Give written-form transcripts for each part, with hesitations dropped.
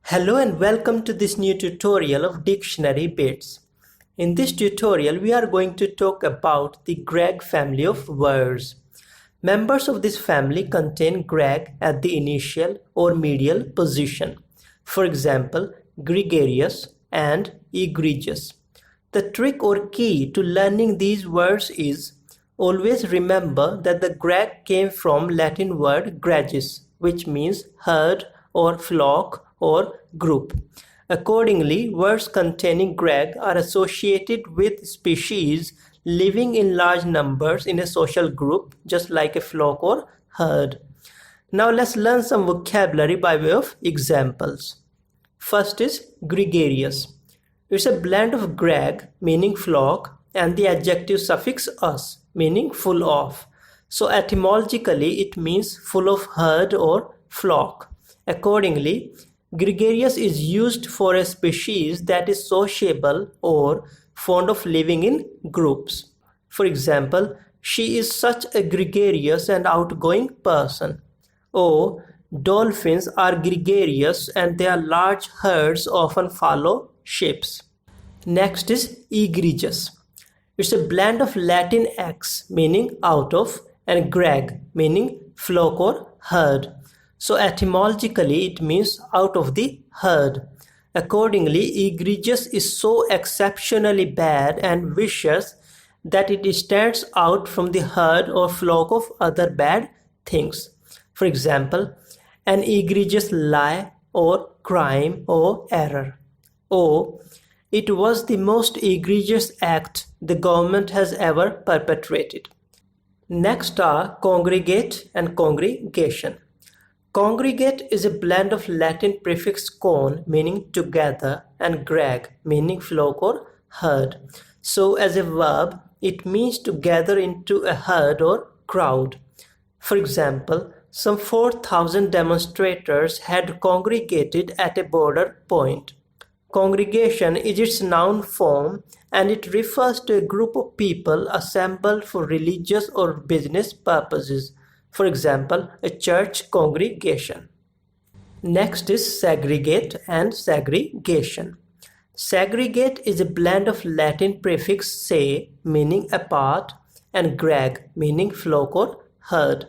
Hello and welcome to this new tutorial of dictionary bits. In this tutorial, we are going to talk about the greg family of words. Members of this family contain greg at the initial or medial position. For example, gregarious and egregious. The trick or key to learning these words is always remember that the greg came from Latin word gregarious, which means herd or flock or group. Accordingly, words containing greg are associated with species living in large numbers in a social group, just like a flock or herd. Now let's learn some vocabulary by way of examples. First is gregarious. It's a blend of greg, meaning flock, and the adjective suffix us, meaning full of. So etymologically, it means full of herd or flock. Accordingly, gregarious is used for a species that is sociable or fond of living in groups. For example, she is such a gregarious and outgoing person. Or, dolphins are gregarious and their large herds often follow ships. Next is egregious. It's a blend of Latin ex, meaning out of, and greg, meaning flock or herd. So etymologically, it means out of the herd. Accordingly, egregious is so exceptionally bad and vicious that it stands out from the herd or flock of other bad things. For example, an egregious lie or crime or error. Or, it was the most egregious act the government has ever perpetrated. Next are congregate and congregation. Congregate is a blend of Latin prefix con, meaning together, and greg, meaning flock or herd. So as a verb, it means to gather into a herd or crowd. For example, some 4,000 demonstrators had congregated at a border point. Congregation is its noun form and it refers to a group of people assembled for religious or business purposes. For example, a church congregation. Next is segregate and segregation. Segregate is a blend of Latin prefix se, meaning apart, and greg, meaning flock or herd.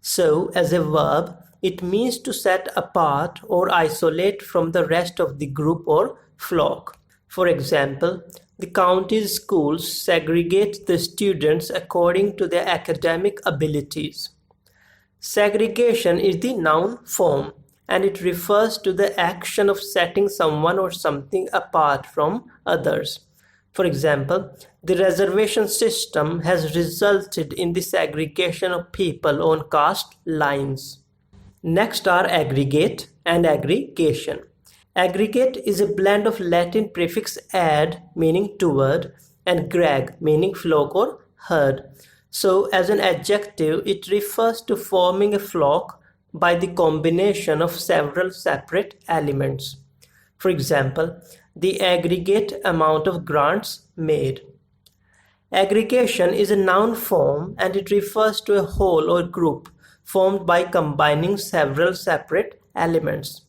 So, as a verb, it means to set apart or isolate from the rest of the group or flock. For example, the county's schools segregate the students according to their academic abilities. Segregation is the noun form and it refers to the action of setting someone or something apart from others. For example, the reservation system has resulted in the segregation of people on caste lines. Next are aggregate and aggregation. Aggregate is a blend of Latin prefix ad, meaning toward, and greg, meaning flock or herd. So, as an adjective, it refers to forming a flock by the combination of several separate elements. For example, the aggregate amount of grants made. Aggregation is a noun form and it refers to a whole or group formed by combining several separate elements.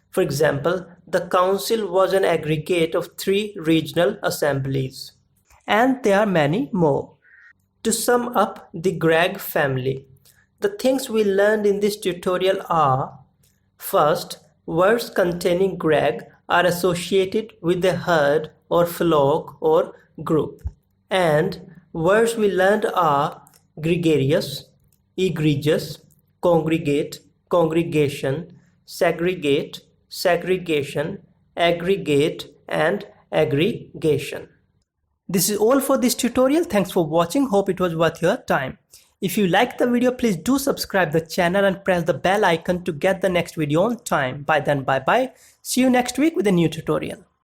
For example, the council was an aggregate of 3 regional assemblies. And there are many more. To sum up the greg family, the things we learned in this tutorial are: first, words containing greg are associated with a herd or flock or group. And words we learned are gregarious, egregious, congregate, congregation, segregate, segregation, aggregate, and aggregation. This is all for this tutorial. Thanks for watching. Hope it was worth your time. If you liked the video, please do subscribe the channel and press the bell icon to get the next video on time. By then, bye bye. See you next week with a new tutorial.